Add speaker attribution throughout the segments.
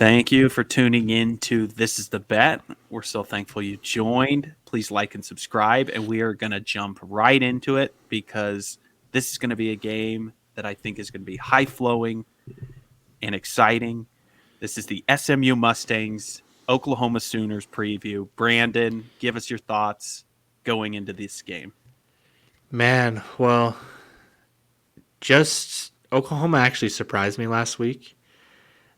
Speaker 1: Thank you for tuning in to This is the Bet. We're so thankful you joined. Please like and subscribe, and we are going to jump right into it because this is going to be a game that I think is going to be high flowing and exciting. This is the SMU Mustangs Oklahoma Sooners preview. Brandon, give us your thoughts going into this game.
Speaker 2: Man, well, just Oklahoma actually surprised me last week.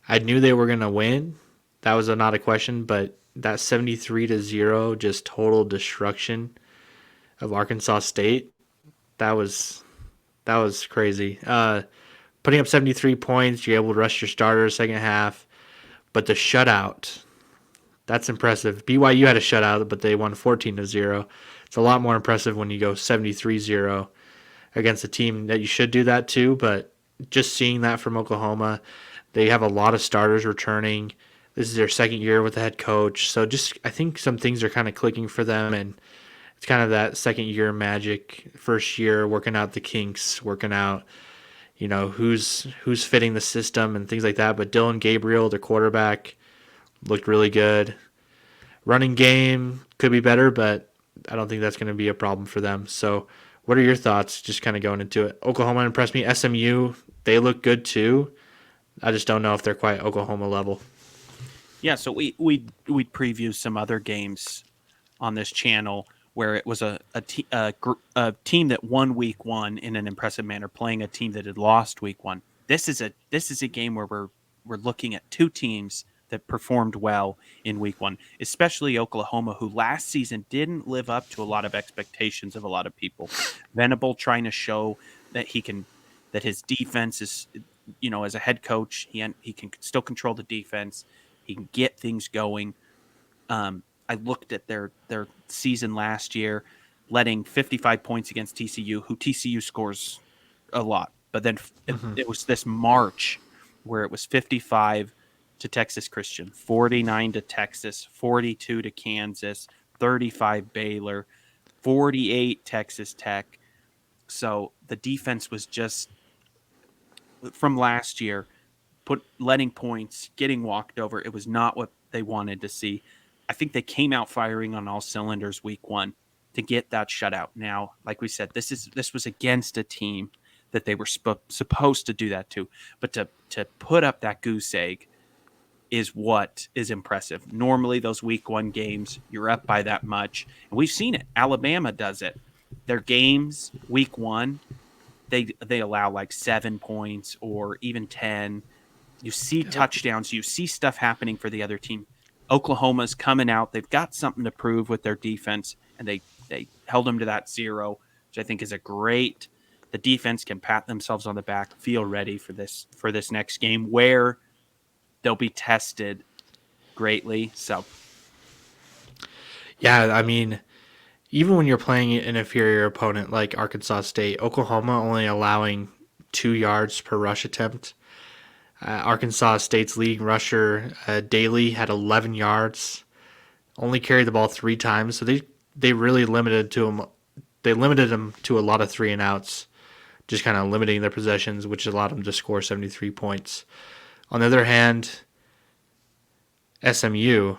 Speaker 2: I knew they were going to win. That was not a question, but that 73-0 just total destruction of Arkansas State, that was crazy. Putting up 73 points, you're able to rush your starters second half, but the shutout, that's impressive. BYU had a shutout, but they won 14-0. It's a lot more impressive when you go 73-0 against a team that you should do that to, but just seeing that from Oklahoma, they have a lot of starters returning. This is their second year with the head coach. So just I think some things are kind of clicking for them, and it's kind of that second year magic, first year working out the kinks, working out, who's fitting the system and things like that. But Dylan Gabriel, the quarterback, looked really good. Running game could be better, but I don't think that's going to be a problem for them. So what are your thoughts just kind of going into it? Oklahoma impressed me. SMU, they look good too. I just don't know if they're quite Oklahoma level.
Speaker 1: Yeah, so we'd preview some other games on this channel where it was a team that won week one in an impressive manner playing a team that had lost week one. This is a game where we're looking at two teams that performed well in week one, especially Oklahoma, who last season didn't live up to a lot of expectations of a lot of people. Venable trying to show that that his defense is, as a head coach, he can still control the defense. He can get things going. I looked at their season last year, letting 55 points against TCU, who TCU scores a lot. But then it was this March where it was 55 to Texas Christian, 49 to Texas, 42 to Kansas, 35 Baylor, 48 Texas Tech. So the defense was just from last year, letting points, getting walked over. It was not what they wanted to see. I think they came out firing on all cylinders week one to get that shutout. Now, like we said, this was against a team that they were supposed to do that to, but to put up that goose egg is what is impressive. Normally, those week one games, you're up by that much, and we've seen it. Alabama does it. Their games week one, they allow like 7 points or even 10. You see touchdowns. You see stuff happening for the other team. Oklahoma's coming out. They've got something to prove with their defense, and they held them to that 0, which I think is a great. The defense can pat themselves on the back, feel ready for this next game where they'll be tested greatly. So,
Speaker 2: yeah, I mean, even when you're playing an inferior opponent like Arkansas State, Oklahoma only allowing 2 yards per rush attempt. Arkansas State's leading rusher, Daly, had 11 yards, only carried the ball 3 times. So they really limited him. They limited him to a lot of 3 and outs, just kind of limiting their possessions, which allowed them to score 73 points. On the other hand, SMU,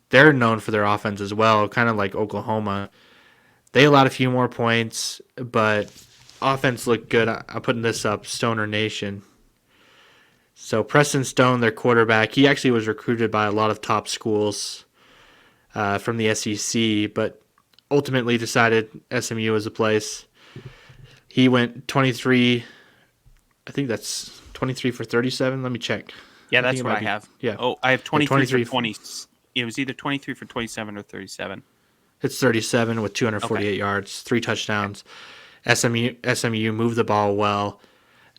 Speaker 2: they're known for their offense as well, kind of like Oklahoma. They allowed a few more points, but offense looked good. I'm putting this up, Stoner Nation. So Preston Stone, their quarterback, he actually was recruited by a lot of top schools from the SEC, but ultimately decided SMU was a place. He went 23, I think that's 23 for 37. Let me check.
Speaker 1: yeah, that's what I have.
Speaker 2: Yeah.
Speaker 1: Oh, I have 23
Speaker 2: 23
Speaker 1: for 20. It was either 23 for 27 or 37.
Speaker 2: It's 37 with 248 yards, 3 touchdowns. SMU moved the ball well,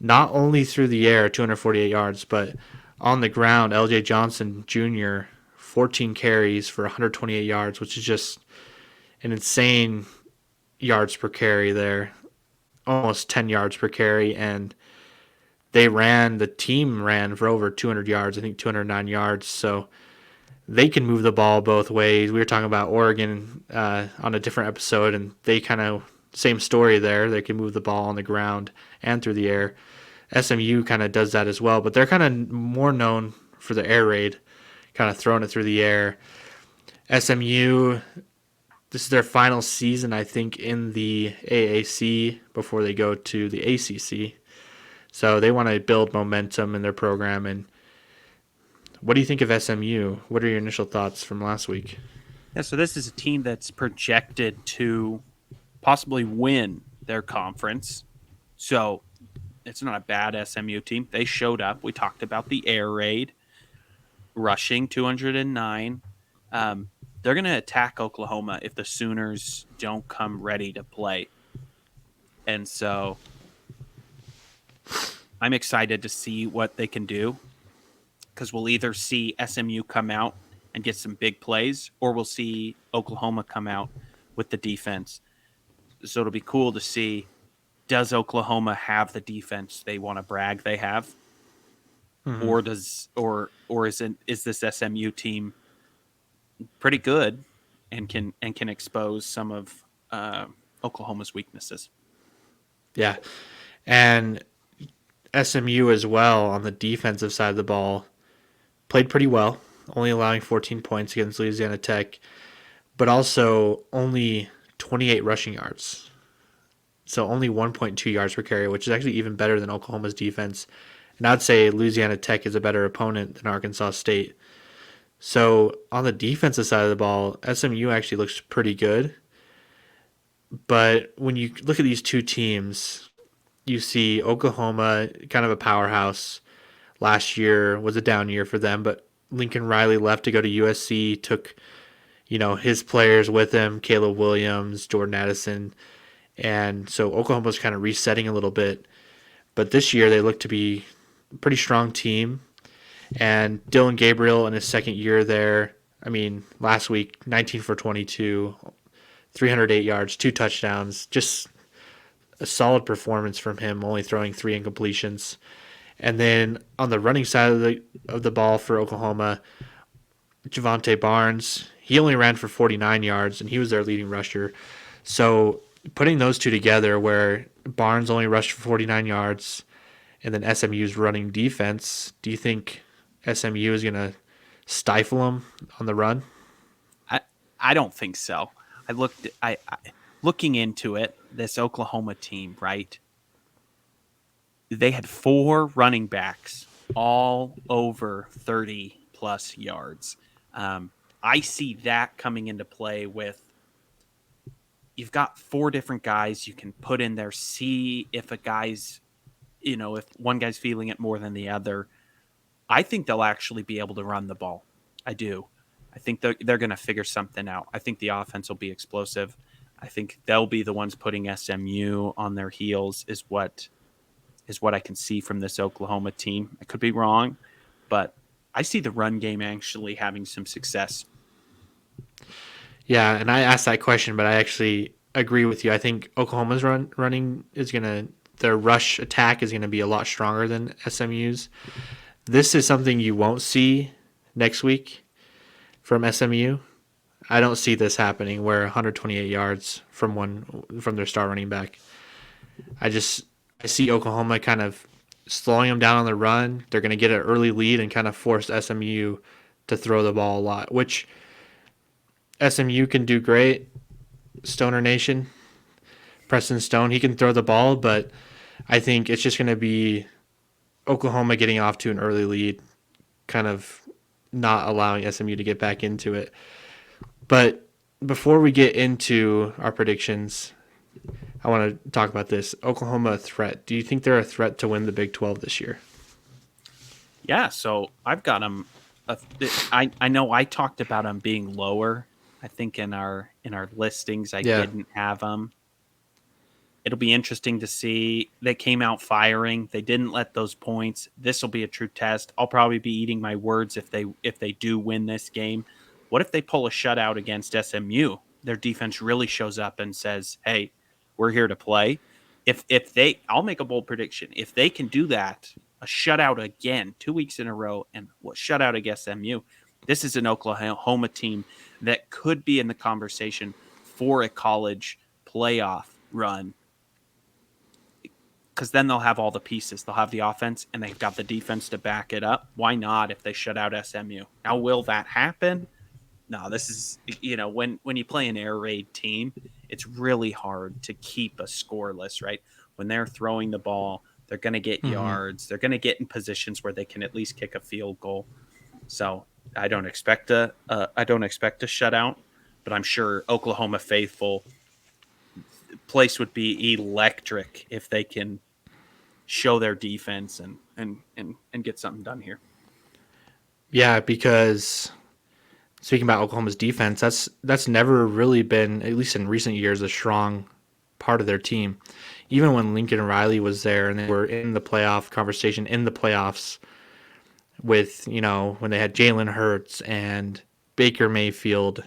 Speaker 2: not only through the air, 248 yards, but on the ground. LJ Johnson Jr., 14 carries for 128 yards, which is just an insane yards per carry there, almost 10 yards per carry. And the team ran for over 200 yards, I think 209 yards. So they can move the ball both ways. We were talking about Oregon on a different episode, and they kind of, same story there. They can move the ball on the ground and through the air. SMU kind of does that as well, but they're kind of more known for the air raid, kind of throwing it through the air. SMU, this is their final season, I think, in the AAC before they go to the ACC. So they want to build momentum in their program. And what do you think of SMU? What are your initial thoughts from last week?
Speaker 1: Yeah, so this is a team that's projected to possibly win their conference. So it's not a bad SMU team. They showed up. We talked about the air raid, rushing 209. They're going to attack Oklahoma if the Sooners don't come ready to play. And so I'm excited to see what they can do because we'll either see SMU come out and get some big plays or we'll see Oklahoma come out with the defense. So it'll be cool to see, does Oklahoma have the defense they want to brag they have?
Speaker 2: Mm-hmm.
Speaker 1: Or is this SMU team pretty good and can expose some of Oklahoma's weaknesses?
Speaker 2: Yeah. And SMU as well on the defensive side of the ball played pretty well, only allowing 14 points against Louisiana Tech, but also only 28 rushing yards. So only 1.2 yards per carry, which is actually even better than Oklahoma's defense. And I'd say Louisiana Tech is a better opponent than Arkansas State. So on the defensive side of the ball, SMU actually looks pretty good. But when you look at these two teams, you see Oklahoma, kind of a powerhouse. Last year was a down year for them, but Lincoln Riley left to go to USC, took, his players with him, Caleb Williams, Jordan Addison. And so Oklahoma's kind of resetting a little bit. But this year they look to be a pretty strong team. And Dylan Gabriel in his second year there, I mean, last week, 19 for 22, 308 yards, 2 touchdowns. Just a solid performance from him, only throwing 3 incompletions. And then on the running side of the ball for Oklahoma, Javante Barnes, he only ran for 49 yards, and he was their leading rusher. So putting those two together, where Barnes only rushed for 49 yards, and then SMU's running defense, do you think SMU is going to stifle them on the run?
Speaker 1: I don't think so. I looking into it, this Oklahoma team, right? They had 4 running backs all over 30 plus yards. I see that coming into play with, you've got 4 different guys you can put in there, see if a guy's, if one guy's feeling it more than the other. I think they'll actually be able to run the ball. I do. I think they're going to figure something out. I think the offense will be explosive. I think they'll be the ones putting SMU on their heels is what I can see from this Oklahoma team. I could be wrong, but I see the run game actually having some success.
Speaker 2: Yeah, and I asked that question, but I actually agree with you. I think Oklahoma's running is their rush attack is gonna be a lot stronger than SMU's. This is something you won't see next week from SMU. I don't see this happening where 128 yards from their star running back. I see Oklahoma kind of slowing them down on the run. They're going to get an early lead and kind of force SMU to throw the ball a lot, which SMU can do great. Stoner Nation, Preston Stone, he can throw the ball, but I think it's just going to be Oklahoma getting off to an early lead, kind of not allowing SMU to get back into it. But before we get into our predictions, I want to talk about this. Oklahoma a threat. Do you think they're a threat to win the Big 12 this year?
Speaker 1: Yeah, so I've got them. I know I talked about them being lower. I think in our listings I didn't have them. It'll be interesting to see. They came out firing. They didn't let those points. This will be a true test. I'll probably be eating my words if they do win this game. What if they pull a shutout against SMU? Their defense really shows up and says, "Hey, we're here to play." I'll make a bold prediction. If they can do that, a shutout again, 2 weeks in a row, and shutout against SMU, this is an Oklahoma team that could be in the conversation for a college playoff run because then they'll have all the pieces. They'll have the offense and they've got the defense to back it up. Why not if they shut out SMU? Now, will that happen? No, this is, when you play an air raid team, it's really hard to keep a scoreless, right? When they're throwing the ball, they're going to get
Speaker 2: Mm-hmm.
Speaker 1: yards. They're going to get in positions where they can at least kick a field goal. So I don't expect a shutout, but I'm sure Oklahoma faithful place would be electric if they can show their defense and get something done here.
Speaker 2: Yeah, because speaking about Oklahoma's defense, that's never really been, at least in recent years, a strong part of their team. Even when Lincoln Riley was there and they were in the playoff conversation in the playoffs with, when they had Jalen Hurts and Baker Mayfield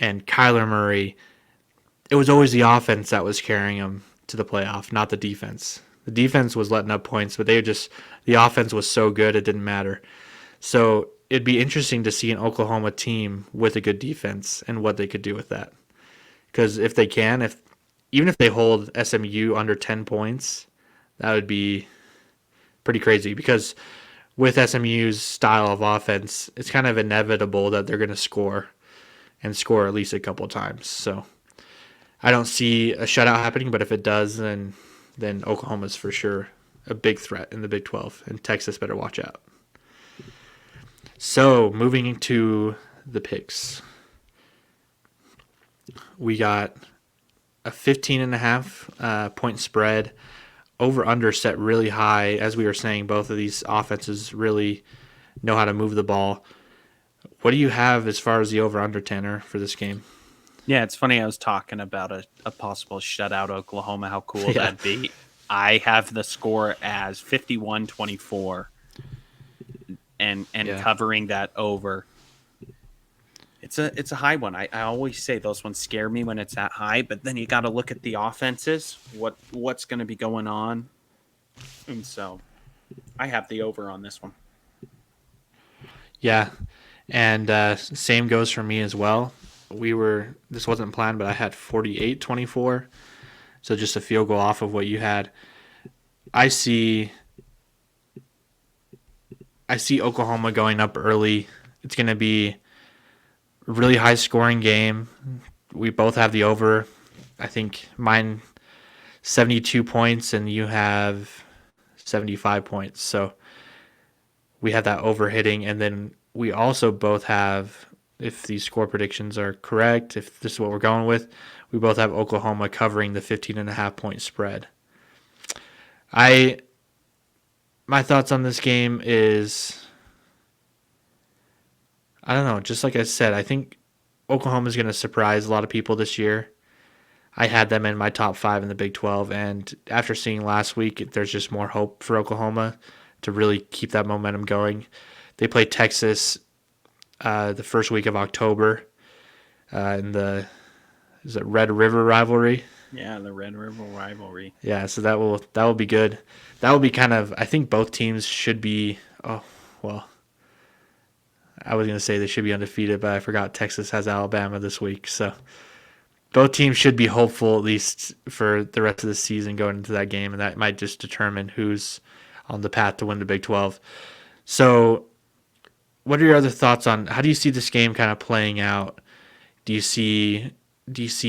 Speaker 2: and Kyler Murray, it was always the offense that was carrying them to the playoff, not the defense. The defense was letting up points, but the offense was so good it didn't matter. So it'd be interesting to see an Oklahoma team with a good defense and what they could do with that. Because if they can, even if they hold SMU under 10 points, that would be pretty crazy. Because with SMU's style of offense, it's kind of inevitable that they're going to score and score at least a couple of times. So I don't see a shutout happening, but if it does, then Oklahoma's for sure a big threat in the Big 12, and Texas better watch out. So moving into the picks, we got a 15.5 point spread. Over under set really high. As we were saying, both of these offenses really know how to move the ball. What do you have as far as the over under, Tanner, for this game?
Speaker 1: Yeah, it's funny. I was talking about a possible shutout Oklahoma, how cool
Speaker 2: Yeah.
Speaker 1: that'd be. I have the score as 51-24 and
Speaker 2: Yeah.
Speaker 1: covering that over. It's a high one. I always say those ones scare me when it's that high, but then you got to look at the offenses, what's going to be going on. And so I have the over on this one.
Speaker 2: Yeah. And same goes for me as well. This wasn't planned, but I had 48-24. So just a field goal off of what you had. I see Oklahoma going up early. It's going to be a really high scoring game. We both have the over. I think mine 72 points and you have 75 points. So we have that over hitting, and then we also both have, if these score predictions are correct, if this is what we're going with, we both have Oklahoma covering the 15.5 point spread. My thoughts on this game is, I don't know, just like I said, I think Oklahoma is going to surprise a lot of people this year. I had them in my top 5 in the Big 12, and after seeing last week, there's just more hope for Oklahoma to really keep that momentum going. They play Texas the first week of October in the Red River rivalry.
Speaker 1: Yeah, the Red River rivalry.
Speaker 2: Yeah, so that will be good. That will be kind of, I think both teams should be, I was going to say they should be undefeated, but I forgot Texas has Alabama this week. So both teams should be hopeful at least for the rest of the season going into that game, and that might just determine who's on the path to win the Big 12. So what are your other thoughts on, how do you see this game kind of playing out? Do you see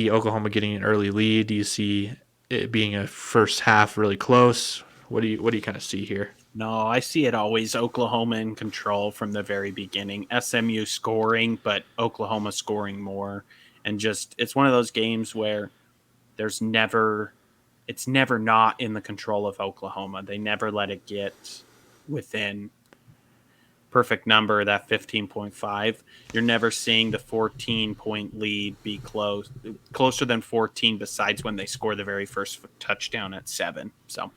Speaker 2: Oklahoma getting an early lead? Do you see it being a first half really close? What do you kind of see here?
Speaker 1: No, I see it always Oklahoma in control from the very beginning. SMU scoring, but Oklahoma scoring more. And just, it's one of those games where it's never not in the control of Oklahoma. They never let it get within perfect number, that 15.5. You're never seeing the 14-point lead be closer than 14, besides when they score the very first touchdown at 7. So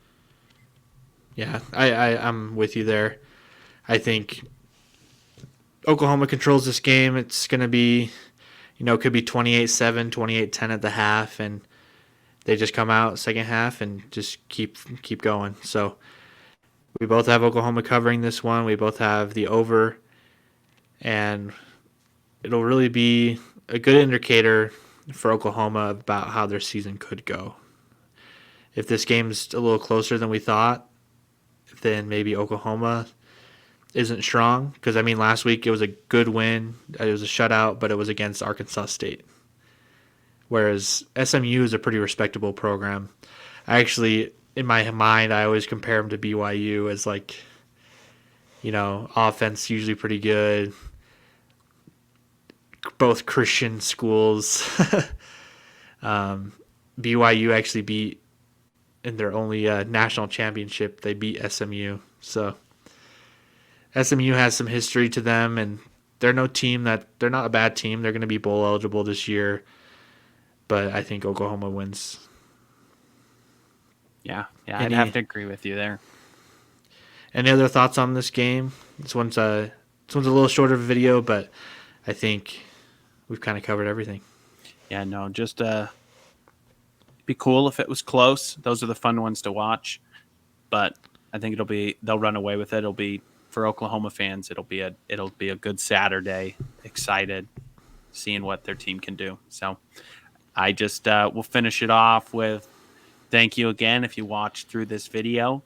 Speaker 2: Yeah, I'm with you there. I think Oklahoma controls this game. It's going to be, could be 28-7, 28-10 at the half, and they just come out second half and just keep going. So we both have Oklahoma covering this one. We both have the over, and it'll really be a good indicator for Oklahoma about how their season could go. if this game's a little closer than we thought, then maybe Oklahoma isn't strong. Because, I mean, last week it was a good win. It was a shutout, but it was against Arkansas State. Whereas SMU is a pretty respectable program. I actually, in my mind, I always compare them to BYU as like, offense usually pretty good. Both Christian schools. BYU actually beat in their only national championship. They beat SMU. So SMU has some history to them, and they're they're not a bad team. They're going to be bowl eligible this year, but I think Oklahoma wins.
Speaker 1: Yeah, I'd have to agree with you there.
Speaker 2: Any other thoughts on this game? This one's a little shorter of a video, but I think we've kind of covered everything.
Speaker 1: Yeah, no, just be cool if it was close. Those are the fun ones to watch. But I think they'll run away with it. It'll be for Oklahoma fans. It'll be a good Saturday. Excited, seeing what their team can do. So I just will finish it off with thank you again if you watched through this video.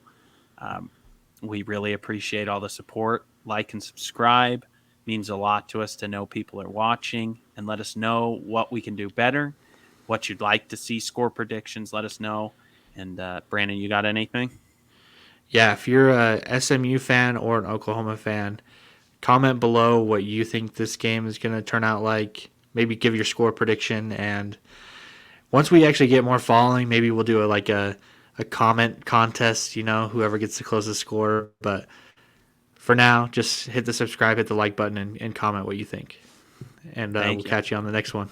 Speaker 1: We really appreciate all the support. Like and subscribe. Means a lot to us to know people are watching, and let us know what we can do better, what you'd like to see score predictions. Let us know. And Brandon, you got anything?
Speaker 2: Yeah, if you're a SMU fan or an Oklahoma fan, comment below what you think this game is going to turn out like. Maybe give your score prediction, and once we actually get more following, maybe we'll do a comment contest, whoever gets the closest score. But for now, just hit the subscribe, hit the like button, and comment what you think. And we'll catch you on the next one.